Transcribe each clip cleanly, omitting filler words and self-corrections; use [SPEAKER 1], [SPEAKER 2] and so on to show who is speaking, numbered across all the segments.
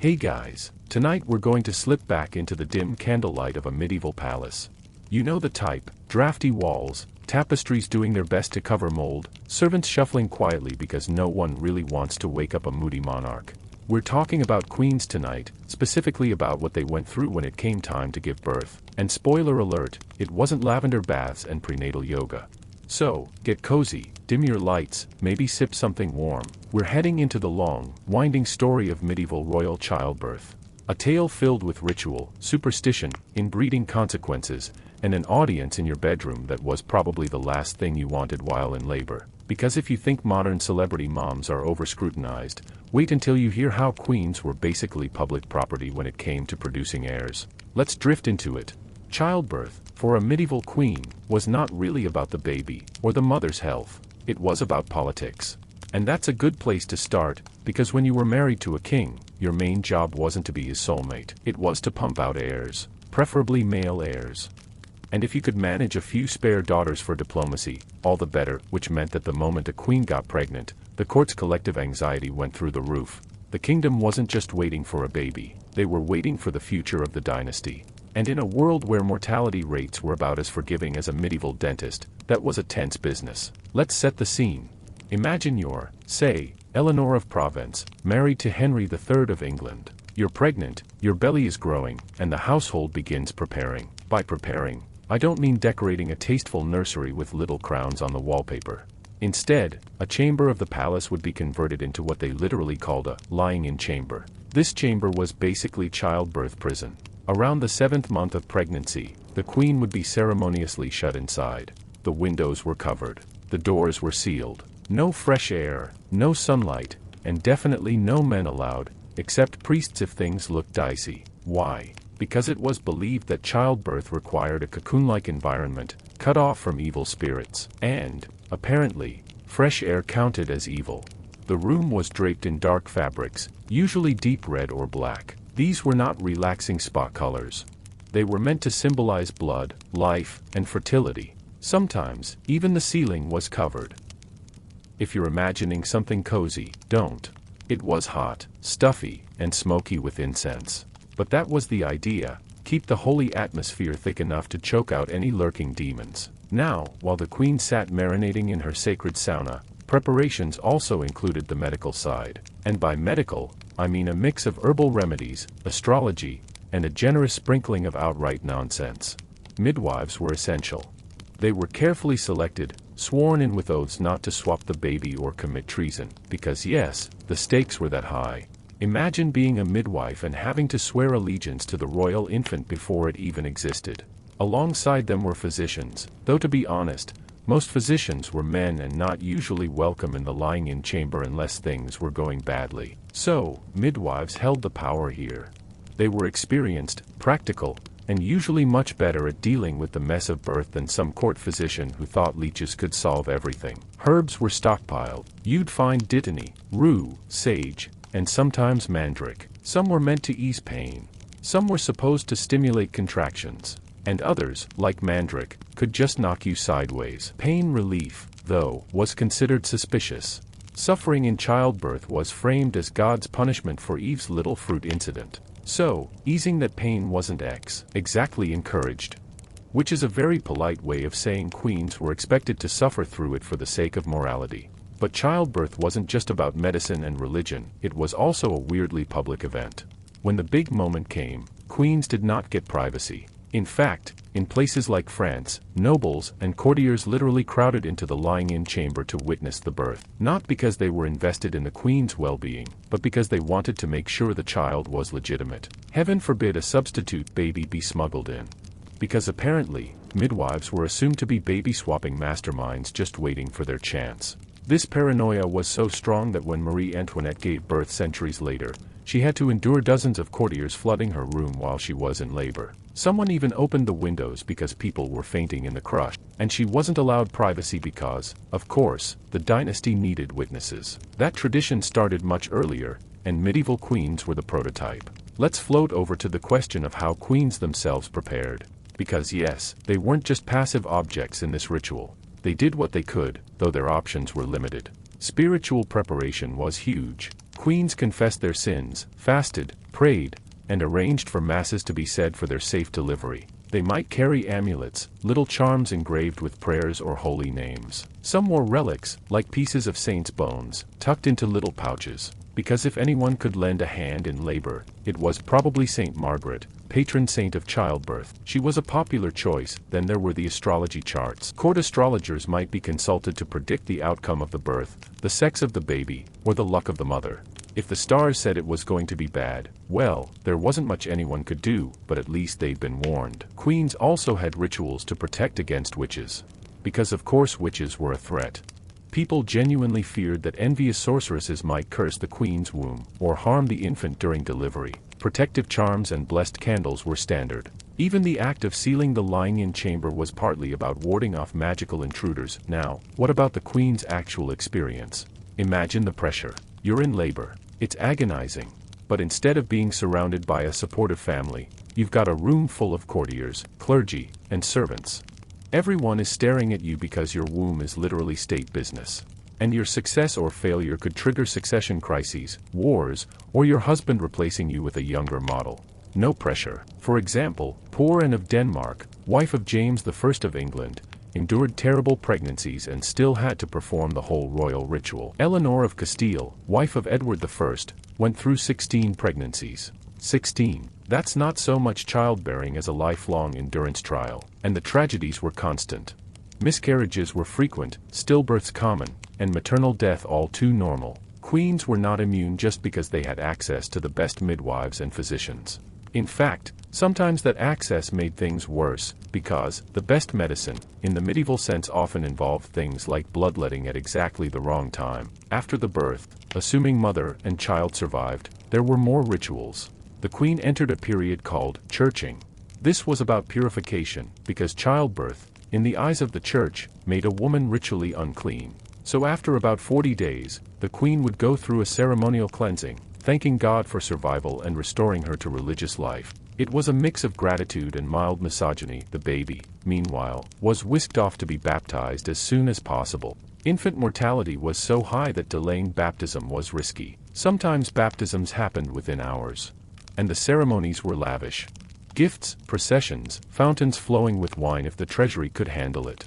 [SPEAKER 1] Hey guys, tonight we're going to slip back into the dim candlelight of a medieval palace. You know the type: drafty walls, tapestries doing their best to cover mold, servants shuffling quietly because no one really wants to wake up a moody monarch. We're talking about queens tonight, specifically about what they went through when it came time to give birth. And spoiler alert, it wasn't lavender baths and prenatal yoga. So, get cozy, dim your lights, maybe sip something warm. We're heading into the long, winding story of medieval royal childbirth. A tale filled with ritual, superstition, inbreeding consequences, and an audience in your bedroom that was probably the last thing you wanted while in labor. Because if you think modern celebrity moms are over-scrutinized, wait until you hear how queens were basically public property when it came to producing heirs. Let's drift into it. Childbirth, for a medieval queen, was not really about the baby or the mother's health. It was about politics. And that's a good place to start, because when you were married to a king, your main job wasn't to be his soulmate. It was to pump out heirs, preferably male heirs. And if you could manage a few spare daughters for diplomacy, all the better, which meant that the moment a queen got pregnant, the court's collective anxiety went through the roof. The kingdom wasn't just waiting for a baby, they were waiting for the future of the dynasty. And in a world where mortality rates were about as forgiving as a medieval dentist, that was a tense business. Let's set the scene. Imagine you're, say, Eleanor of Provence, married to Henry III of England. You're pregnant, your belly is growing, and the household begins preparing. By preparing, I don't mean decorating a tasteful nursery with little crowns on the wallpaper. Instead, a chamber of the palace would be converted into what they literally called a lying-in chamber. This chamber was basically childbirth prison. Around the 7th month of pregnancy, the queen would be ceremoniously shut inside. The windows were covered. The doors were sealed. No fresh air, no sunlight, and definitely no men allowed, except priests if things looked dicey. Why? Because it was believed that childbirth required a cocoon-like environment, cut off from evil spirits. And, apparently, fresh air counted as evil. The room was draped in dark fabrics, usually deep red or black. These were not relaxing spa colors. They were meant to symbolize blood, life, and fertility. Sometimes, even the ceiling was covered. If you're imagining something cozy, don't. It was hot, stuffy, and smoky with incense. But that was the idea: keep the holy atmosphere thick enough to choke out any lurking demons. Now, while the queen sat marinating in her sacred sauna, preparations also included the medical side. And by medical, I mean a mix of herbal remedies, astrology, and a generous sprinkling of outright nonsense. Midwives were essential. They were carefully selected, sworn in with oaths not to swap the baby or commit treason, because yes, the stakes were that high. Imagine being a midwife and having to swear allegiance to the royal infant before it even existed. Alongside them were physicians, though to be honest, most physicians were men and not usually welcome in the lying-in chamber unless things were going badly. So, midwives held the power here. They were experienced, practical, and usually much better at dealing with the mess of birth than some court physician who thought leeches could solve everything. Herbs were stockpiled. You'd find dittany, rue, sage, and sometimes mandrake. Some were meant to ease pain. Some were supposed to stimulate contractions. And others, like mandrake, could just knock you sideways. Pain relief, though, was considered suspicious. Suffering in childbirth was framed as God's punishment for Eve's little fruit incident. So, easing that pain wasn't exactly encouraged. Which is a very polite way of saying queens were expected to suffer through it for the sake of morality. But childbirth wasn't just about medicine and religion, it was also a weirdly public event. When the big moment came, queens did not get privacy. In fact, in places like France, nobles and courtiers literally crowded into the lying-in chamber to witness the birth. Not because they were invested in the queen's well-being, but because they wanted to make sure the child was legitimate. Heaven forbid a substitute baby be smuggled in. Because apparently, midwives were assumed to be baby-swapping masterminds just waiting for their chance. This paranoia was so strong that when Marie Antoinette gave birth centuries later, she had to endure dozens of courtiers flooding her room while she was in labor. Someone even opened the windows because people were fainting in the crush, and she wasn't allowed privacy because, of course, the dynasty needed witnesses. That tradition started much earlier, and medieval queens were the prototype. Let's float over to the question of how queens themselves prepared. Because yes, they weren't just passive objects in this ritual. They did what they could, though their options were limited. Spiritual preparation was huge. Queens confessed their sins, fasted, prayed, and arranged for masses to be said for their safe delivery. They might carry amulets, little charms engraved with prayers or holy names. Some wore relics, like pieces of saints' bones, tucked into little pouches, because if anyone could lend a hand in labor, it was probably Saint Margaret, patron saint of childbirth. She was a popular choice. Then there were the astrology charts. Court astrologers might be consulted to predict the outcome of the birth, the sex of the baby, or the luck of the mother. If the stars said it was going to be bad, well, there wasn't much anyone could do, but at least they'd been warned. Queens also had rituals to protect against witches. Because of course witches were a threat. People genuinely feared that envious sorceresses might curse the queen's womb, or harm the infant during delivery. Protective charms and blessed candles were standard. Even the act of sealing the lying-in chamber was partly about warding off magical intruders. Now, what about the queen's actual experience? Imagine the pressure. You're in labor. It's agonizing. But instead of being surrounded by a supportive family, you've got a room full of courtiers, clergy, and servants. Everyone is staring at you because your womb is literally state business. And your success or failure could trigger succession crises, wars, or your husband replacing you with a younger model. No pressure. For example, poor Anne of Denmark, wife of James I of England, endured terrible pregnancies and still had to perform the whole royal ritual. Eleanor of Castile, wife of Edward I, went through 16 pregnancies. 16. That's not so much childbearing as a lifelong endurance trial, and the tragedies were constant. Miscarriages were frequent, stillbirths common, and maternal death all too normal. Queens were not immune just because they had access to the best midwives and physicians. In fact, sometimes that access made things worse, because the best medicine, in the medieval sense, often involved things like bloodletting at exactly the wrong time. After the birth, assuming mother and child survived, there were more rituals. The queen entered a period called churching. This was about purification, because childbirth, in the eyes of the church, made a woman ritually unclean. So after about 40 days, the queen would go through a ceremonial cleansing, thanking God for survival and restoring her to religious life. It was a mix of gratitude and mild misogyny. The baby, meanwhile, was whisked off to be baptized as soon as possible. Infant mortality was so high that delaying baptism was risky. Sometimes baptisms happened within hours. And the ceremonies were lavish. Gifts, processions, fountains flowing with wine if the treasury could handle it.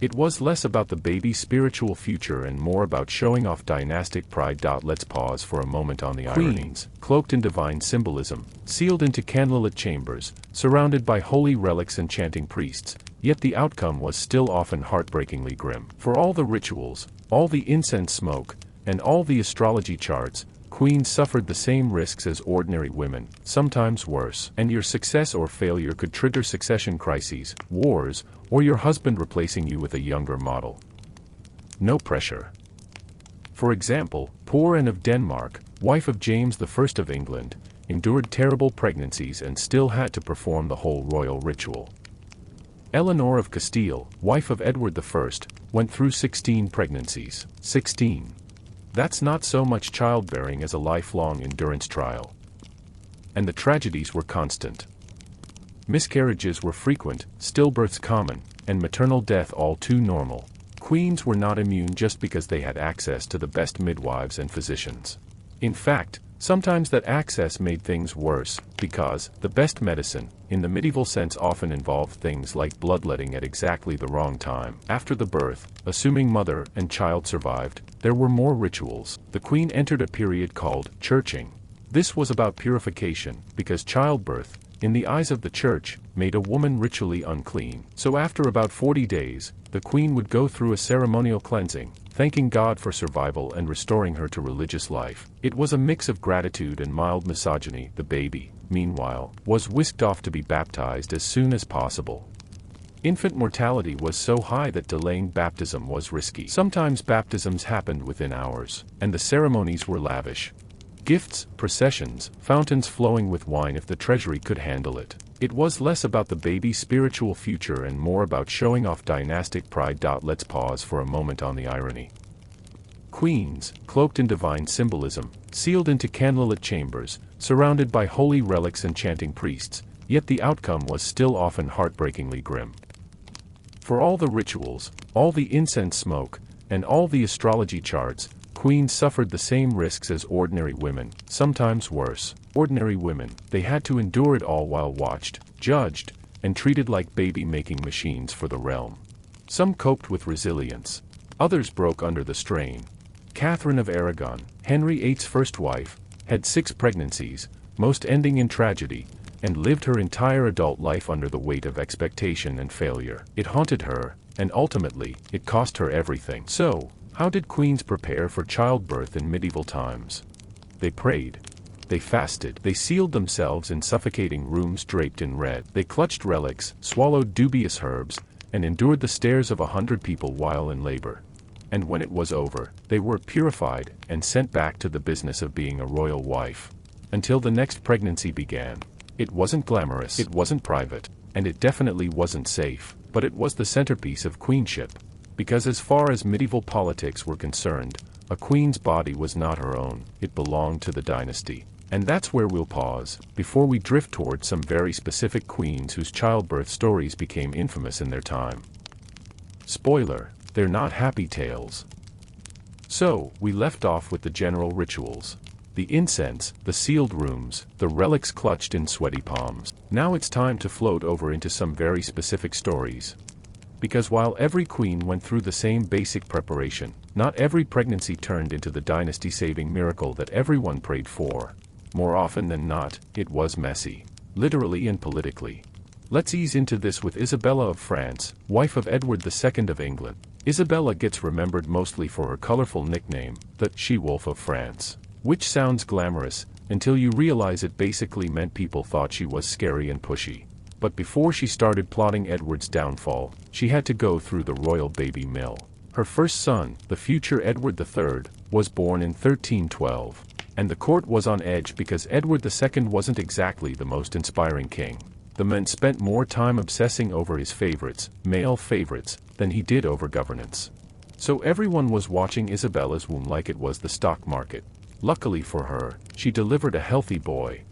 [SPEAKER 1] It was less about the baby's spiritual future and more about showing off dynastic pride. Let's pause for a moment on the ironies. Cloaked in divine symbolism, sealed into candlelit chambers, surrounded by holy relics and chanting priests, yet the outcome was still often heartbreakingly grim. For all the rituals, all the incense smoke, and all the astrology charts, queens suffered the same risks as ordinary women, sometimes worse. And your success or failure could trigger succession crises, wars, or your husband replacing you with a younger model. No pressure. For example, poor Anne of Denmark, wife of James I of England, endured terrible pregnancies and still had to perform the whole royal ritual. Eleanor of Castile, wife of Edward I, went through 16 pregnancies. 16. That's not so much childbearing as a lifelong endurance trial. And the tragedies were constant. Miscarriages were frequent, stillbirths common, and maternal death all too normal. Queens were not immune just because they had access to the best midwives and physicians. In fact, sometimes that access made things worse, because the best medicine, in the medieval sense, often involved things like bloodletting at exactly the wrong time. After the birth, assuming mother and child survived, there were more rituals. The queen entered a period called churching. This was about purification, because childbirth, in the eyes of the church, made a woman ritually unclean. So after about 40 days, the queen would go through a ceremonial cleansing, thanking God for survival and restoring her to religious life. It was a mix of gratitude and mild misogyny. The baby, meanwhile, was whisked off to be baptized as soon as possible. Infant mortality was so high that delaying baptism was risky. Sometimes baptisms happened within hours, and the ceremonies were lavish. Gifts, processions, fountains flowing with wine if the treasury could handle it. It was less about the baby's spiritual future and more about showing off dynastic pride. Let's pause for a moment on the irony. Queens, cloaked in divine symbolism, sealed into candlelit chambers, surrounded by holy relics and chanting priests, yet the outcome was still often heartbreakingly grim. For all the rituals, all the incense smoke, and all the astrology charts, queens suffered the same risks as ordinary women, sometimes worse. Ordinary women, they had to endure it all while watched, judged, and treated like baby-making machines for the realm. Some coped with resilience. Others broke under the strain. Catherine of Aragon, Henry VIII's first wife, had 6 pregnancies, most ending in tragedy, and lived her entire adult life under the weight of expectation and failure. It haunted her, and ultimately, it cost her everything. So, how did queens prepare for childbirth in medieval times? They prayed. They fasted. They sealed themselves in suffocating rooms draped in red. They clutched relics, swallowed dubious herbs, and endured the stares of 100 people while in labor. And when it was over, they were purified and sent back to the business of being a royal wife. Until the next pregnancy began. It wasn't glamorous, it wasn't private, and it definitely wasn't safe, but it was the centerpiece of queenship. Because as far as medieval politics were concerned, a queen's body was not her own, it belonged to the dynasty. And that's where we'll pause, before we drift toward some very specific queens whose childbirth stories became infamous in their time. Spoiler, they're not happy tales. So, we left off with the general rituals. The incense, the sealed rooms, the relics clutched in sweaty palms. Now it's time to float over into some very specific stories. Because while every queen went through the same basic preparation, not every pregnancy turned into the dynasty-saving miracle that everyone prayed for. More often than not, it was messy, literally and politically. Let's ease into this with Isabella of France, wife of Edward II of England. Isabella gets remembered mostly for her colorful nickname, the She-Wolf of France. Which sounds glamorous, until you realize it basically meant people thought she was scary and pushy. But before she started plotting Edward's downfall, she had to go through the royal baby mill. Her first son, the future Edward III, was born in 1312. And the court was on edge because Edward II wasn't exactly the most inspiring king. The men spent more time obsessing over his favorites, male favorites, than he did over governance. So everyone was watching Isabella's womb like it was the stock market. Luckily for her, she delivered a healthy boy.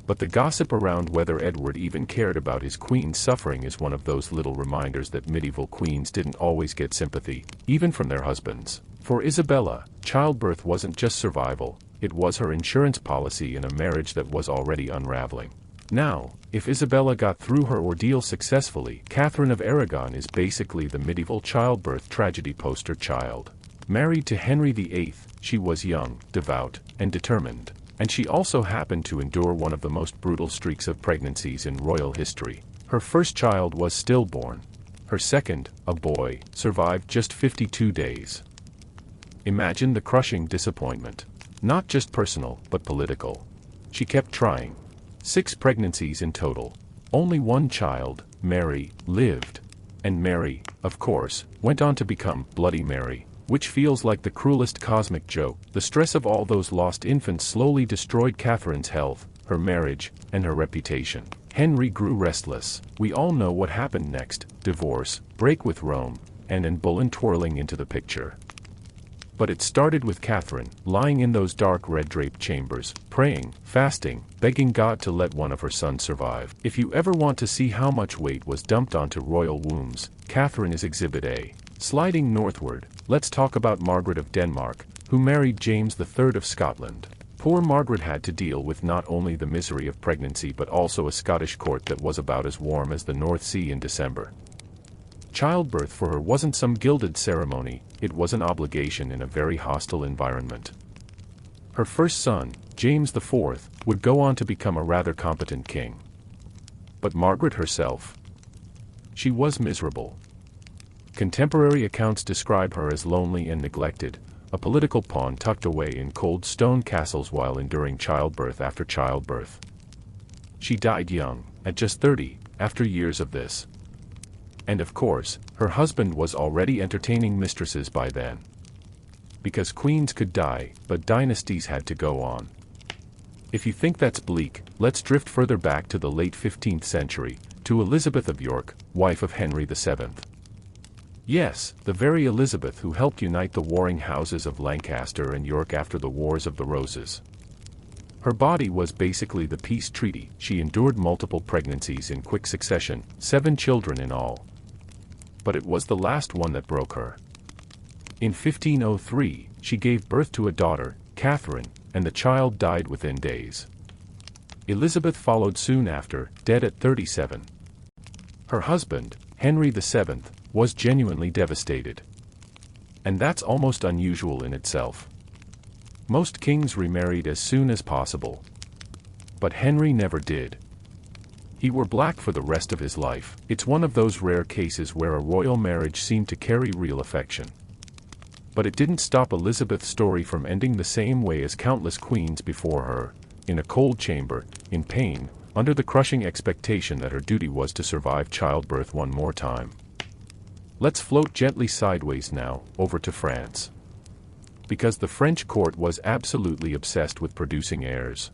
[SPEAKER 1] But the gossip around whether Edward even cared about his queen's suffering is one of those little reminders that medieval queens didn't always get sympathy, even from their husbands. For Isabella, childbirth wasn't just survival, it was her insurance policy in a marriage that was already unraveling. Now, if Isabella got through her ordeal successfully, Catherine of Aragon is basically the medieval childbirth tragedy poster child. Married to Henry VIII, she was young, devout, and determined. And she also happened to endure one of the most brutal streaks of pregnancies in royal history. Her first child was stillborn. Her second, a boy, survived just 52 days. Imagine the crushing disappointment. Not just personal, but political. She kept trying. 6 pregnancies in total. Only one child, Mary, lived. And Mary, of course, went on to become Bloody Mary, which feels like the cruelest cosmic joke. The stress of all those lost infants slowly destroyed Catherine's health, her marriage, and her reputation. Henry grew restless. We all know what happened next: divorce, break with Rome, and Anne Boleyn twirling into the picture. But it started with Catherine, lying in those dark red-draped chambers, praying, fasting, begging God to let one of her sons survive. If you ever want to see how much weight was dumped onto royal wombs, Catherine is Exhibit A. Sliding northward, let's talk about Margaret of Denmark, who married James III of Scotland. Poor Margaret had to deal with not only the misery of pregnancy but also a Scottish court that was about as warm as the North Sea in December. Childbirth for her wasn't some gilded ceremony, it was an obligation in a very hostile environment. Her first son, James IV, would go on to become a rather competent king. But Margaret herself? She was miserable. Contemporary accounts describe her as lonely and neglected, a political pawn tucked away in cold stone castles while enduring childbirth after childbirth. She died young, at just 30, after years of this. And of course, her husband was already entertaining mistresses by then. Because queens could die, but dynasties had to go on. If you think that's bleak, let's drift further back to the late 15th century, to Elizabeth of York, wife of Henry VII. Yes, the very Elizabeth who helped unite the warring houses of Lancaster and York after the Wars of the Roses. Her body was basically the peace treaty. She endured multiple pregnancies in quick succession, 7 children in all. But it was the last one that broke her. In 1503, she gave birth to a daughter, Catherine, and the child died within days. Elizabeth followed soon after, dead at 37. Her husband, Henry VII, was genuinely devastated. And that's almost unusual in itself. Most kings remarried as soon as possible. But Henry never did. He wore black for the rest of his life. It's one of those rare cases where a royal marriage seemed to carry real affection. But it didn't stop Elizabeth's story from ending the same way as countless queens before her, in a cold chamber, in pain, under the crushing expectation that her duty was to survive childbirth one more time. Let's float gently sideways now, over to France. Because the French court was absolutely obsessed with producing heirs.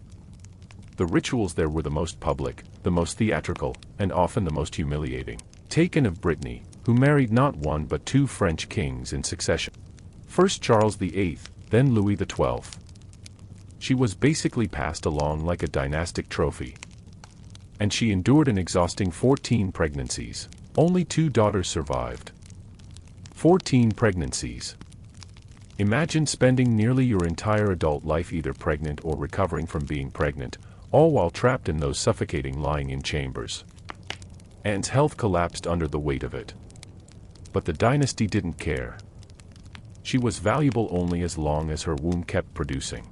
[SPEAKER 1] The rituals there were the most public, the most theatrical, and often the most humiliating. Take of Brittany, who married not one but two French kings in succession. First Charles VIII, then Louis XII. She was basically passed along like a dynastic trophy. And she endured an exhausting 14 pregnancies. Only 2 daughters survived. 14 pregnancies. Imagine spending nearly your entire adult life either pregnant or recovering from being pregnant, all while trapped in those suffocating lying-in chambers. Anne's health collapsed under the weight of it. But the dynasty didn't care. She was valuable only as long as her womb kept producing.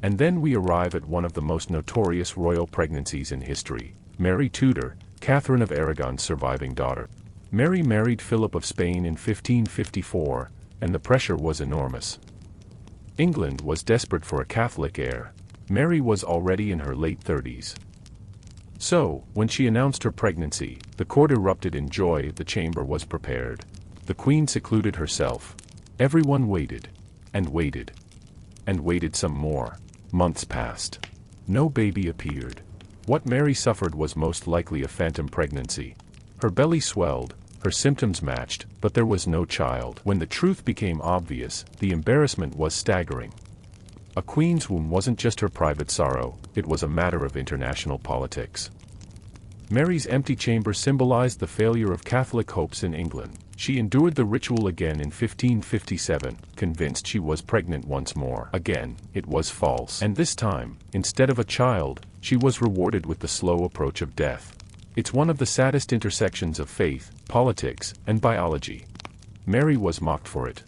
[SPEAKER 1] And then we arrive at one of the most notorious royal pregnancies in history, Mary Tudor, Catherine of Aragon's surviving daughter. Mary married Philip of Spain in 1554, and the pressure was enormous. England was desperate for a Catholic heir. Mary was already in her late 30s. So, when she announced her pregnancy, the court erupted in joy. The chamber was prepared. The queen secluded herself. Everyone waited, and waited, and waited some more. Months passed. No baby appeared. What Mary suffered was most likely a phantom pregnancy. Her belly swelled, her symptoms matched, but there was no child. When the truth became obvious, the embarrassment was staggering. A queen's womb wasn't just her private sorrow, it was a matter of international politics. Mary's empty chamber symbolized the failure of Catholic hopes in England. She endured the ritual again in 1557, convinced she was pregnant once more. Again, it was false. And this time, instead of a child, she was rewarded with the slow approach of death. It's one of the saddest intersections of faith, politics, and biology. Mary was mocked for it.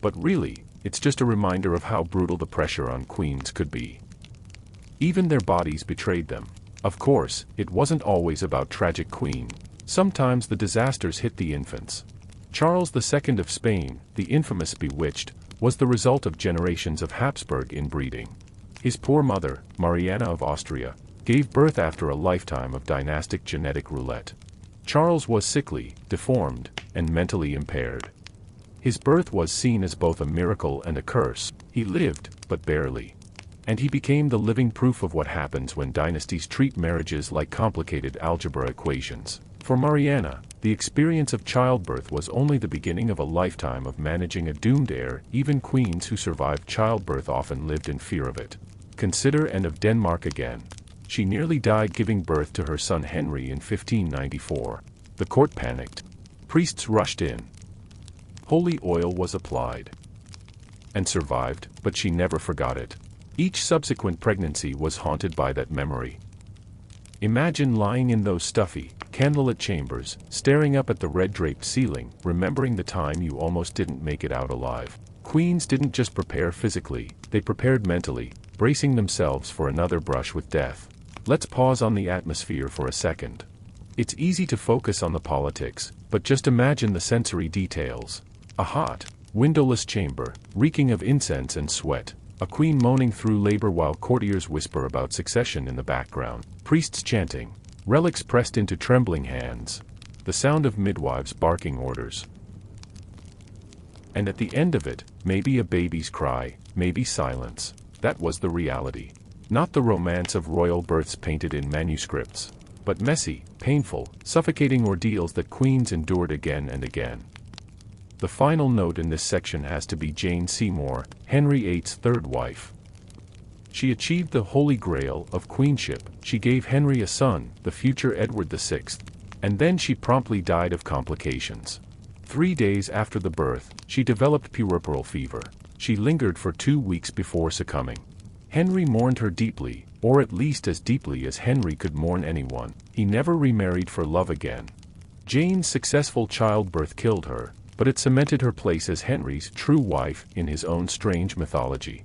[SPEAKER 1] But really, it's just a reminder of how brutal the pressure on queens could be. Even their bodies betrayed them. Of course, it wasn't always about tragic queen. Sometimes the disasters hit the infants. Charles II of Spain, the infamous Bewitched, was the result of generations of Habsburg inbreeding. His poor mother, Mariana of Austria, gave birth after a lifetime of dynastic genetic roulette. Charles was sickly, deformed, and mentally impaired. His birth was seen as both a miracle and a curse. He lived, but barely. And he became the living proof of what happens when dynasties treat marriages like complicated algebra equations. For Mariana, the experience of childbirth was only the beginning of a lifetime of managing a doomed heir. Even queens who survived childbirth often lived in fear of it. Consider Anne of Denmark again. She nearly died giving birth to her son Henry in 1594. The court panicked. Priests rushed in. Holy oil was applied. And survived, but she never forgot it. Each subsequent pregnancy was haunted by that memory. Imagine lying in those stuffy, candlelit chambers, staring up at the red-draped ceiling, remembering the time you almost didn't make it out alive. Queens didn't just prepare physically, they prepared mentally, bracing themselves for another brush with death. Let's pause on the atmosphere for a second. It's easy to focus on the politics, but just imagine the sensory details. A hot, windowless chamber, reeking of incense and sweat. A queen moaning through labor while courtiers whisper about succession in the background. Priests chanting. Relics pressed into trembling hands. The sound of midwives barking orders. And at the end of it, maybe a baby's cry, maybe silence. That was the reality. Not the romance of royal births painted in manuscripts, but messy, painful, suffocating ordeals that queens endured again and again. The final note in this section has to be Jane Seymour, Henry VIII's third wife. She achieved the holy grail of queenship. She gave Henry a son, the future Edward VI, and then she promptly died of complications. 3 days after the birth, she developed puerperal fever. She lingered for 2 weeks before succumbing. Henry mourned her deeply, or at least as deeply as Henry could mourn anyone. He never remarried for love again. Jane's successful childbirth killed her, but it cemented her place as Henry's true wife in his own strange mythology.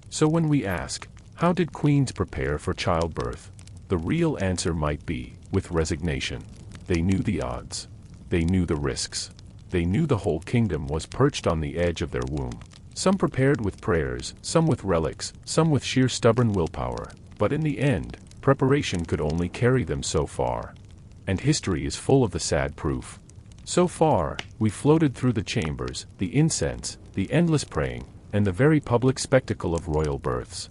[SPEAKER 1] So when we ask, how did queens prepare for childbirth? The real answer might be, with resignation. They knew the odds. They knew the risks. They knew the whole kingdom was perched on the edge of their womb. Some prepared with prayers, some with relics, some with sheer stubborn willpower, but in the end, preparation could only carry them so far. And history is full of the sad proof. So far, we floated through the chambers, the incense, the endless praying, and the very public spectacle of royal births.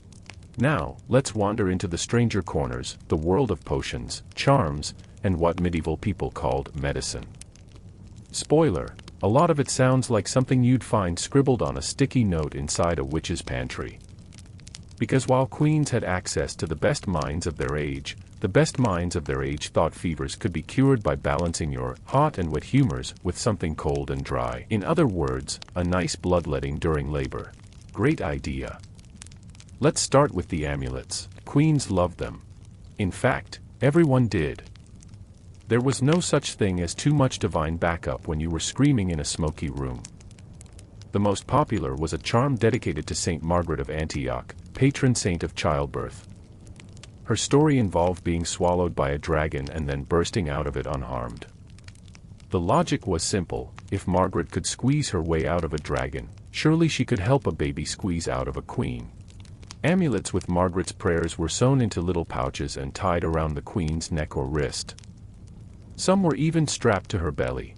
[SPEAKER 1] Now, let's wander into the stranger corners, the world of potions, charms, and what medieval people called medicine. Spoiler: a lot of it sounds like something you'd find scribbled on a sticky note inside a witch's pantry. Because while queens had access to the best minds of their age, the best minds of their age thought fevers could be cured by balancing your hot and wet humors with something cold and dry. In other words, a nice bloodletting during labor. Great idea. Let's start with the amulets. Queens loved them. In fact, everyone did. There was no such thing as too much divine backup when you were screaming in a smoky room. The most popular was a charm dedicated to Saint Margaret of Antioch, patron saint of childbirth. Her story involved being swallowed by a dragon and then bursting out of it unharmed. The logic was simple: if Margaret could squeeze her way out of a dragon, surely she could help a baby squeeze out of a queen. Amulets with Margaret's prayers were sewn into little pouches and tied around the queen's neck or wrist. Some were even strapped to her belly.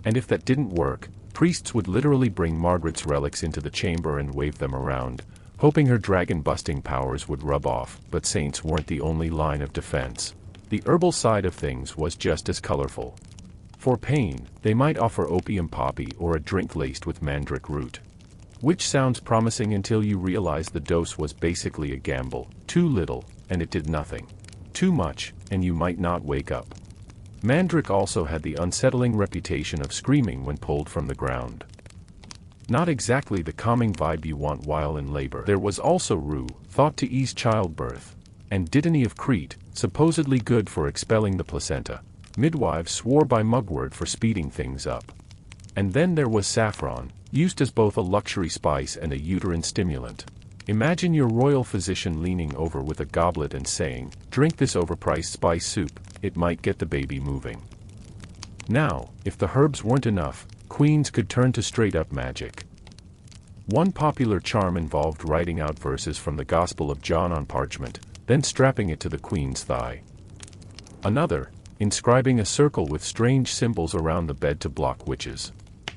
[SPEAKER 1] And if that didn't work, priests would literally bring Margaret's relics into the chamber and wave them around, hoping her dragon-busting powers would rub off. But saints weren't the only line of defense. The herbal side of things was just as colorful. For pain, they might offer opium poppy or a drink laced with mandrake root. Which sounds promising until you realize the dose was basically a gamble. Too little, and it did nothing. Too much, and you might not wake up. Mandrake also had the unsettling reputation of screaming when pulled from the ground. Not exactly the calming vibe you want while in labor. There was also rue, thought to ease childbirth, and dittany of Crete, supposedly good for expelling the placenta. Midwives swore by mugwort for speeding things up. And then there was saffron, used as both a luxury spice and a uterine stimulant. Imagine your royal physician leaning over with a goblet and saying, "Drink this overpriced spice soup, it might get the baby moving." Now, if the herbs weren't enough, queens could turn to straight-up magic. One popular charm involved writing out verses from the Gospel of John on parchment, then strapping it to the queen's thigh. Another, inscribing a circle with strange symbols around the bed to block witches.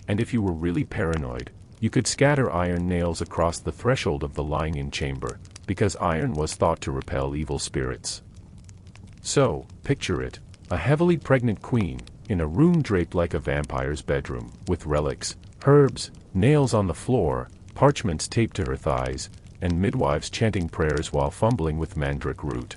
[SPEAKER 1] And if you were really paranoid, you could scatter iron nails across the threshold of the lying-in chamber, because iron was thought to repel evil spirits. So, picture it, a heavily pregnant queen, in a room draped like a vampire's bedroom, with relics, herbs, nails on the floor, parchments taped to her thighs, and midwives chanting prayers while fumbling with mandrake root.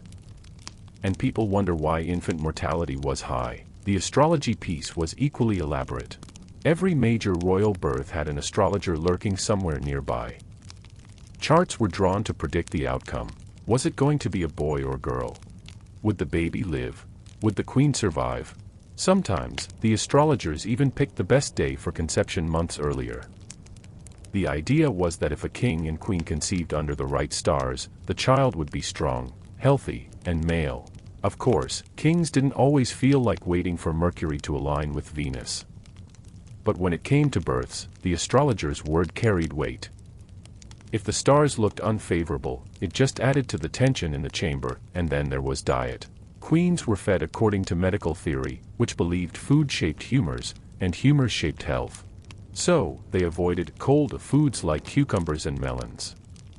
[SPEAKER 1] And people wonder why infant mortality was high. The astrology piece was equally elaborate. Every major royal birth had an astrologer lurking somewhere nearby. Charts were drawn to predict the outcome. Was it going to be a boy or girl? Would the baby live? Would the queen survive? Sometimes, the astrologers even picked the best day for conception months earlier. The idea was that if a king and queen conceived under the right stars, the child would be strong, healthy, and male. Of course, kings didn't always feel like waiting for Mercury to align with Venus. But when it came to births, the astrologer's word carried weight. If the stars looked unfavorable, it just added to the tension in the chamber. And then there was diet. Queens were fed according to medical theory, which believed food shaped humors, and humors shaped health. So, they avoided cold foods like cucumbers and melons,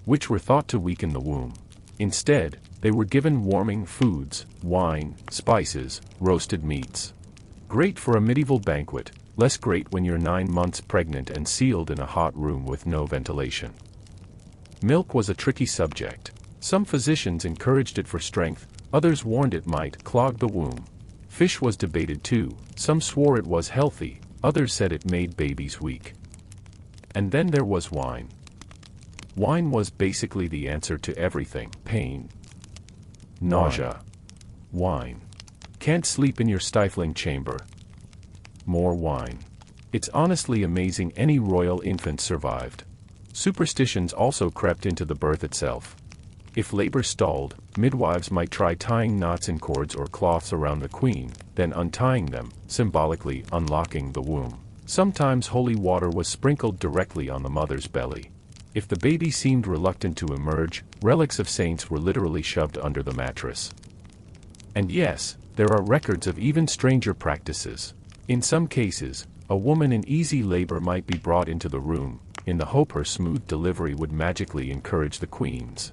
[SPEAKER 1] which were thought to weaken the womb. Instead, they were given warming foods, wine, spices, roasted meats. Great for a medieval banquet, less great when you're 9 months pregnant and sealed in a hot room with no ventilation. Milk was a tricky subject. Some physicians encouraged it for strength, others warned it might clog the womb. Fish was debated too. Some swore it was healthy, others said it made babies weak. And then there was wine. Wine was basically the answer to everything. Pain. Nausea. Wine. Can't sleep in your stifling chamber. More wine. It's honestly amazing any royal infant survived. Superstitions also crept into the birth itself. If labor stalled, midwives might try tying knots in cords or cloths around the queen, then untying them, symbolically unlocking the womb. Sometimes holy water was sprinkled directly on the mother's belly. If the baby seemed reluctant to emerge, relics of saints were literally shoved under the mattress. And yes, there are records of even stranger practices. In some cases, a woman in easy labor might be brought into the room, in the hope her smooth delivery would magically encourage the queens.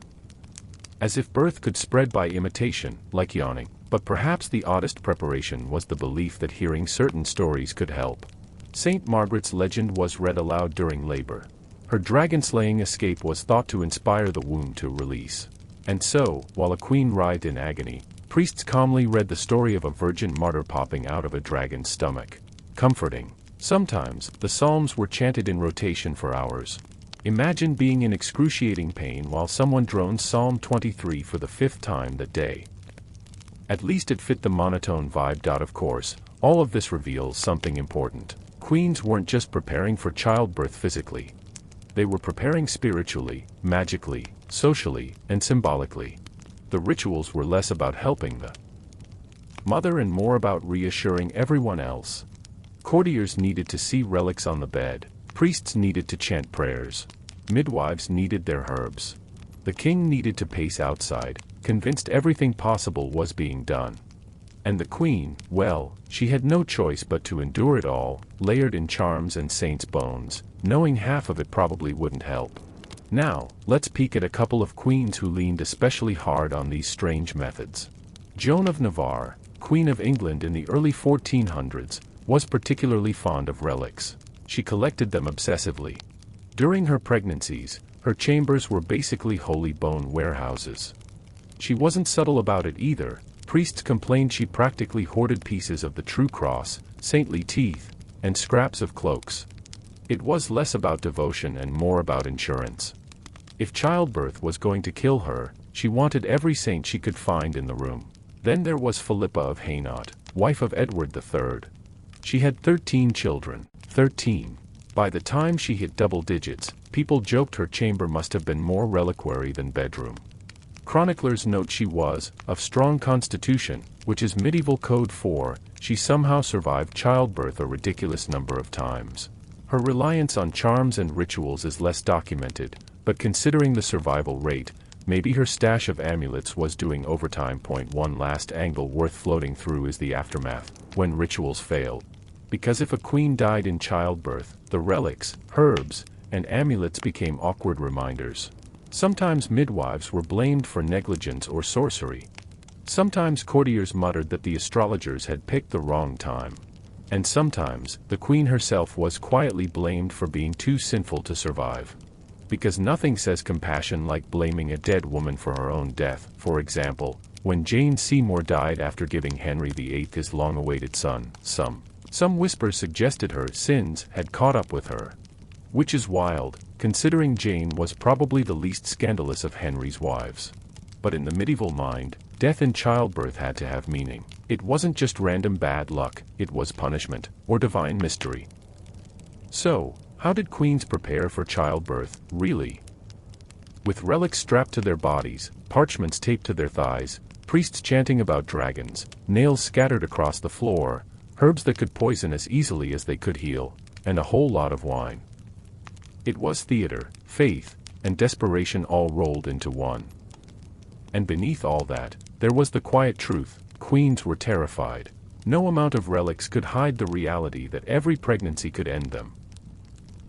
[SPEAKER 1] As if birth could spread by imitation, like yawning. But perhaps the oddest preparation was the belief that hearing certain stories could help. Saint Margaret's legend was read aloud during labor. Her dragon-slaying escape was thought to inspire the womb to release. And so, while a queen writhed in agony, priests calmly read the story of a virgin martyr popping out of a dragon's stomach. Comforting. Sometimes, the psalms were chanted in rotation for hours. Imagine being in excruciating pain while someone drones Psalm 23 for the 5th time that day. At least it fit the monotone vibe. Of course, all of this reveals something important. Queens weren't just preparing for childbirth physically. They were preparing spiritually, magically, socially, and symbolically. The rituals were less about helping the mother and more about reassuring everyone else. Courtiers needed to see relics on the bed. Priests needed to chant prayers. Midwives needed their herbs. The king needed to pace outside, convinced everything possible was being done. And the queen, well, she had no choice but to endure it all, layered in charms and saints' bones, knowing half of it probably wouldn't help. Now, let's peek at a couple of queens who leaned especially hard on these strange methods. Joan of Navarre, Queen of England in the early 1400s, was particularly fond of relics. She collected them obsessively. During her pregnancies, her chambers were basically holy bone warehouses. She wasn't subtle about it either. Priests complained she practically hoarded pieces of the true cross, saintly teeth, and scraps of cloaks. It was less about devotion and more about insurance. If childbirth was going to kill her, she wanted every saint she could find in the room. Then there was Philippa of Hainaut, wife of Edward III. She had 13 children. 13. By the time she hit double digits, people joked her chamber must have been more reliquary than bedroom. Chroniclers note she was of strong constitution, which is medieval code for, she somehow survived childbirth a ridiculous number of times. Her reliance on charms and rituals is less documented, but considering the survival rate, maybe her stash of amulets was doing overtime. One last angle worth floating through is the aftermath, when rituals failed. Because if a queen died in childbirth, the relics, herbs, and amulets became awkward reminders. Sometimes midwives were blamed for negligence or sorcery. Sometimes courtiers muttered that the astrologers had picked the wrong time. And sometimes, the queen herself was quietly blamed for being too sinful to survive. Because nothing says compassion like blaming a dead woman for her own death. For example, when Jane Seymour died after giving Henry VIII his long-awaited son, some whispers suggested her sins had caught up with her. Which is wild, considering Jane was probably the least scandalous of Henry's wives. But in the medieval mind, death in childbirth had to have meaning. It wasn't just random bad luck, it was punishment, or divine mystery. So, how did queens prepare for childbirth, really? With relics strapped to their bodies, parchments taped to their thighs, priests chanting about dragons, nails scattered across the floor, herbs that could poison as easily as they could heal, and a whole lot of wine. It was theater, faith, and desperation all rolled into one. And beneath all that, there was the quiet truth: queens were terrified. No amount of relics could hide the reality that every pregnancy could end them.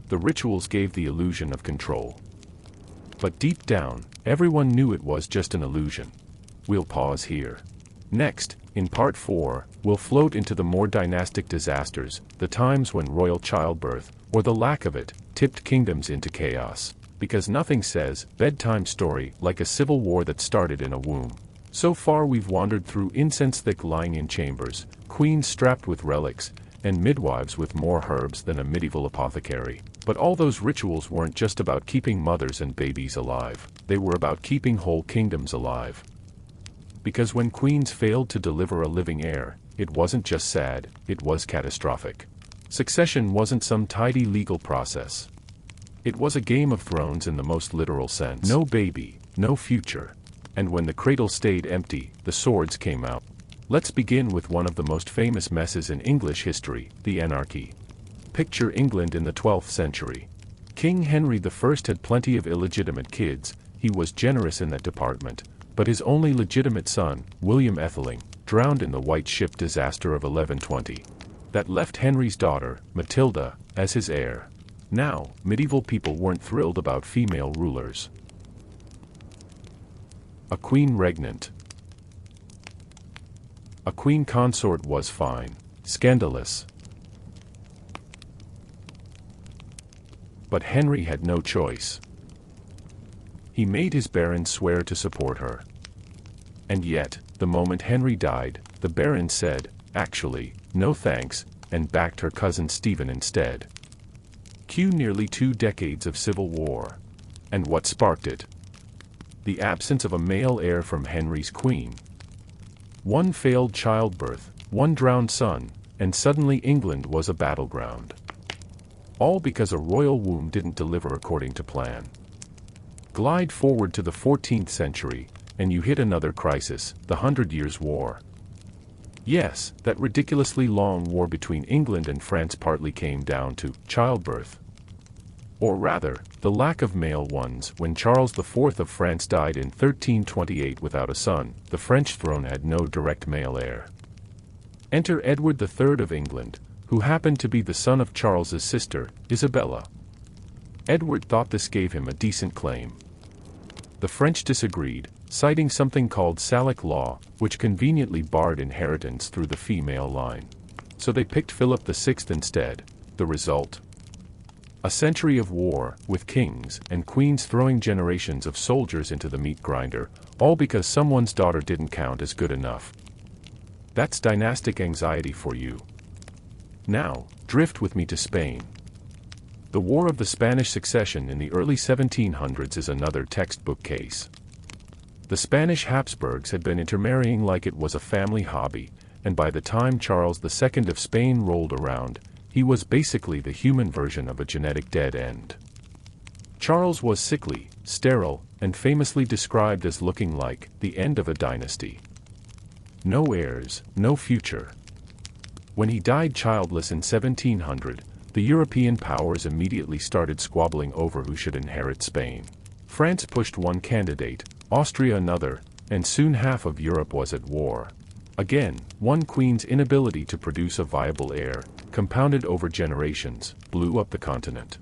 [SPEAKER 1] The rituals gave the illusion of control. But deep down, everyone knew it was just an illusion. We'll pause here. Next, in Part 4, we'll float into the more dynastic disasters, the times when royal childbirth, or the lack of it, tipped kingdoms into chaos. Because nothing says bedtime story like a civil war that started in a womb. So far we've wandered through incense-thick lying-in chambers, queens strapped with relics, and midwives with more herbs than a medieval apothecary. But all those rituals weren't just about keeping mothers and babies alive, they were about keeping whole kingdoms alive. Because when queens failed to deliver a living heir, it wasn't just sad, it was catastrophic. Succession wasn't some tidy legal process. It was a game of thrones in the most literal sense. No baby, no future. And when the cradle stayed empty, the swords came out. Let's begin with one of the most famous messes in English history, the anarchy. Picture England in the 12th century. King Henry I had plenty of illegitimate kids, he was generous in that department, but his only legitimate son, William Etheling, drowned in the White Ship disaster of 1120. That left Henry's daughter, Matilda, as his heir. Now, medieval people weren't thrilled about female rulers. A queen regnant. A queen consort was fine, scandalous. But Henry had no choice. He made his barons swear to support her. And yet, the moment Henry died, the barons said, actually, no thanks, and backed her cousin Stephen instead. Cue nearly 2 decades of civil war. And what sparked it? The absence of a male heir from Henry's queen. One failed childbirth, one drowned son, and suddenly England was a battleground. All because a royal womb didn't deliver according to plan. Glide forward to the 14th century, and you hit another crisis, the 100 Years' War. Yes, that ridiculously long war between England and France partly came down to childbirth. Or rather, the lack of male ones. When Charles IV of France died in 1328 without a son, the French throne had no direct male heir. Enter Edward III of England, who happened to be the son of Charles's sister, Isabella. Edward thought this gave him a decent claim. The French disagreed, citing something called Salic law, which conveniently barred inheritance through the female line. So they picked Philip VI instead. The result? A century of war, with kings and queens throwing generations of soldiers into the meat grinder, all because someone's daughter didn't count as good enough. That's dynastic anxiety for you. Now, drift with me to Spain. The War of the Spanish Succession in the early 1700s is another textbook case. The Spanish Habsburgs had been intermarrying like it was a family hobby, and by the time Charles II of Spain rolled around, he was basically the human version of a genetic dead end. Charles was sickly, sterile, and famously described as looking like the end of a dynasty. No heirs, no future. When he died childless in 1700, the European powers immediately started squabbling over who should inherit Spain. France pushed one candidate, Austria another, and soon half of Europe was at war. Again, one queen's inability to produce a viable heir, compounded over generations, blew up the continent.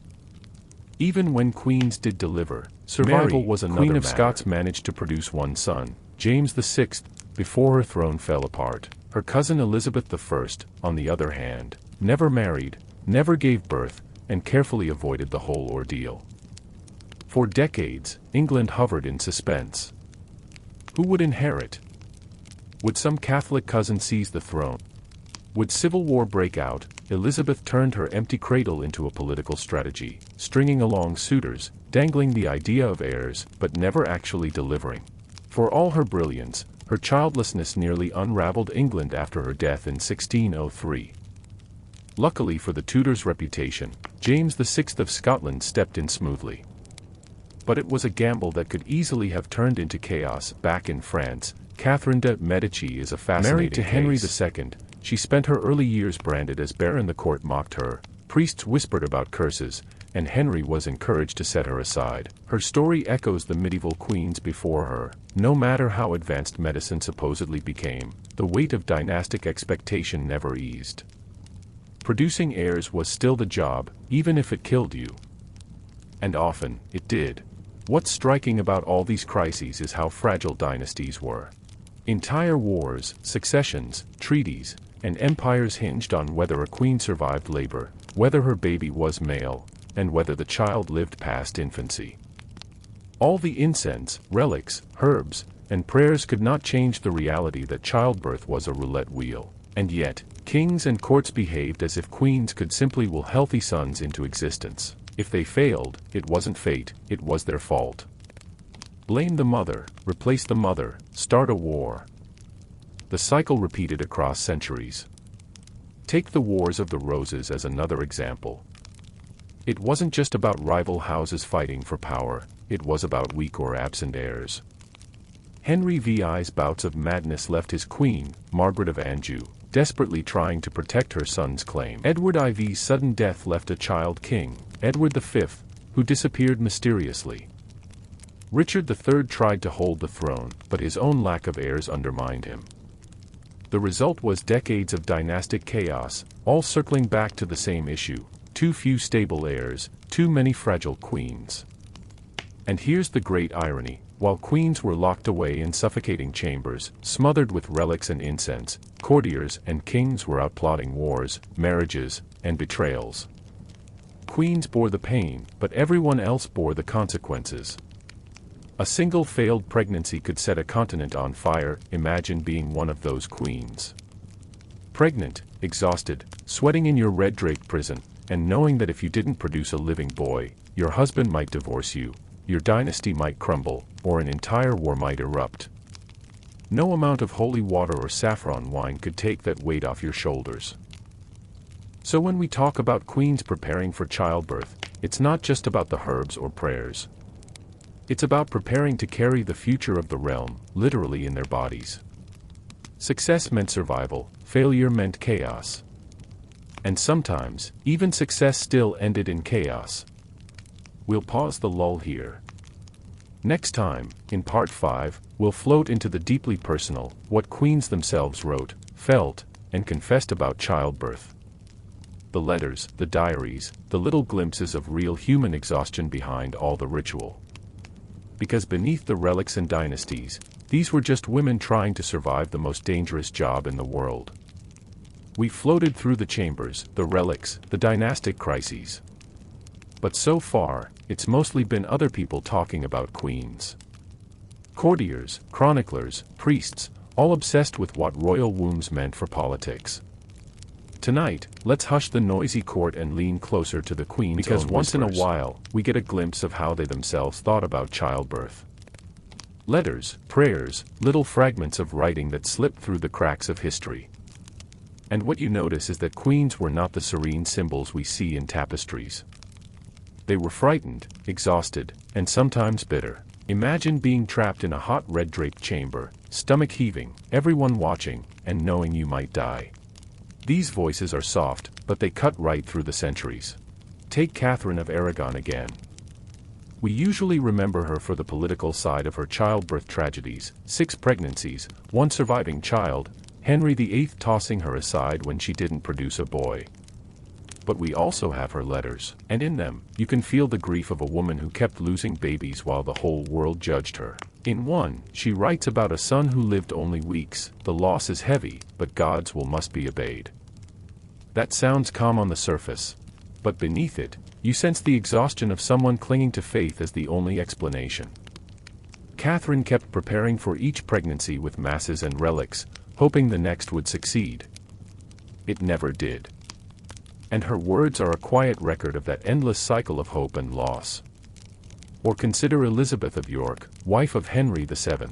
[SPEAKER 1] Even when queens did deliver, survival was another matter. Queen of Scots managed to produce one son, James VI, before her throne fell apart. Her cousin Elizabeth I, on the other hand, never married, never gave birth, and carefully avoided the whole ordeal. For decades, England hovered in suspense. Who would inherit? Would some Catholic cousin seize the throne? Would civil war break out? Elizabeth turned her empty cradle into a political strategy, stringing along suitors, dangling the idea of heirs, but never actually delivering. For all her brilliance, her childlessness nearly unraveled England after her death in 1603. Luckily for the Tudors' reputation, James VI of Scotland stepped in smoothly. But it was a gamble that could easily have turned into chaos. Back in France, Catherine de' Medici is a fascinating case. Married to Henry II, she spent her early years branded as Baron. The court mocked her, priests whispered about curses, and Henry was encouraged to set her aside. Her story echoes the medieval queens before her. No matter how advanced medicine supposedly became, the weight of dynastic expectation never eased. Producing heirs was still the job, even if it killed you. And often, it did. What's striking about all these crises is how fragile dynasties were. Entire wars, successions, treaties, and empires hinged on whether a queen survived labor, whether her baby was male, and whether the child lived past infancy. All the incense, relics, herbs, and prayers could not change the reality that childbirth was a roulette wheel. And yet, kings and courts behaved as if queens could simply will healthy sons into existence. If they failed, it wasn't fate, it was their fault. Blame the mother, replace the mother, start a war. The cycle repeated across centuries. Take the Wars of the Roses as another example. It wasn't just about rival houses fighting for power, it was about weak or absent heirs. Henry VI's bouts of madness left his queen, Margaret of Anjou, desperately trying to protect her son's claim. Edward IV's sudden death left a child king, Edward V, who disappeared mysteriously. Richard III tried to hold the throne, but his own lack of heirs undermined him. The result was decades of dynastic chaos, all circling back to the same issue: too few stable heirs, too many fragile queens. And here's the great irony: while queens were locked away in suffocating chambers, smothered with relics and incense, courtiers and kings were out plotting wars, marriages, and betrayals. Queens bore the pain, but everyone else bore the consequences. A single failed pregnancy could set a continent on fire. Imagine being one of those queens. Pregnant, exhausted, sweating in your red-draped prison, and knowing that if you didn't produce a living boy, your husband might divorce you, your dynasty might crumble, or an entire war might erupt. No amount of holy water or saffron wine could take that weight off your shoulders. So when we talk about queens preparing for childbirth, it's not just about the herbs or prayers. It's about preparing to carry the future of the realm, literally in their bodies. Success meant survival, failure meant chaos. And sometimes, even success still ended in chaos. We'll pause the lull here. Next time, in Part 5, we'll float into the deeply personal, what queens themselves wrote, felt, and confessed about childbirth. The letters, the diaries, the little glimpses of real human exhaustion behind all the ritual. Because beneath the relics and dynasties, these were just women trying to survive the most dangerous job in the world. We floated through the chambers, the relics, the dynastic crises. But so far, it's mostly been other people talking about queens. Courtiers, chroniclers, priests, all obsessed with what royal wombs meant for politics. Tonight, let's hush the noisy court and lean closer to the queen's because once in a while, we get a glimpse of how they themselves thought about childbirth. Letters, prayers, little fragments of writing that slipped through the cracks of history. And what you notice is that queens were not the serene symbols we see in tapestries. They were frightened, exhausted, and sometimes bitter. Imagine being trapped in a hot red-draped chamber, stomach heaving, everyone watching, and knowing you might die. These voices are soft, but they cut right through the centuries. Take Catherine of Aragon again. We usually remember her for the political side of her childbirth tragedies: 6 pregnancies, 1 surviving child, Henry VIII tossing her aside when she didn't produce a boy. But we also have her letters, and in them, you can feel the grief of a woman who kept losing babies while the whole world judged her. In one, she writes about a son who lived only weeks. The loss is heavy, but God's will must be obeyed. That sounds calm on the surface. But beneath it, you sense the exhaustion of someone clinging to faith as the only explanation. Catherine kept preparing for each pregnancy with masses and relics, hoping the next would succeed. It never did. And her words are a quiet record of that endless cycle of hope and loss. Or consider Elizabeth of York, wife of Henry VII.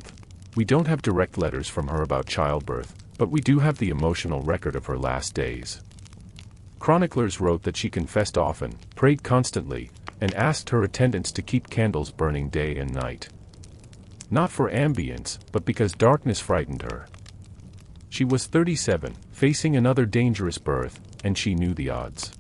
[SPEAKER 1] We don't have direct letters from her about childbirth, but we do have the emotional record of her last days. Chroniclers wrote that she confessed often, prayed constantly, and asked her attendants to keep candles burning day and night. Not for ambience, but because darkness frightened her. She was 37, facing another dangerous birth, and she knew the odds.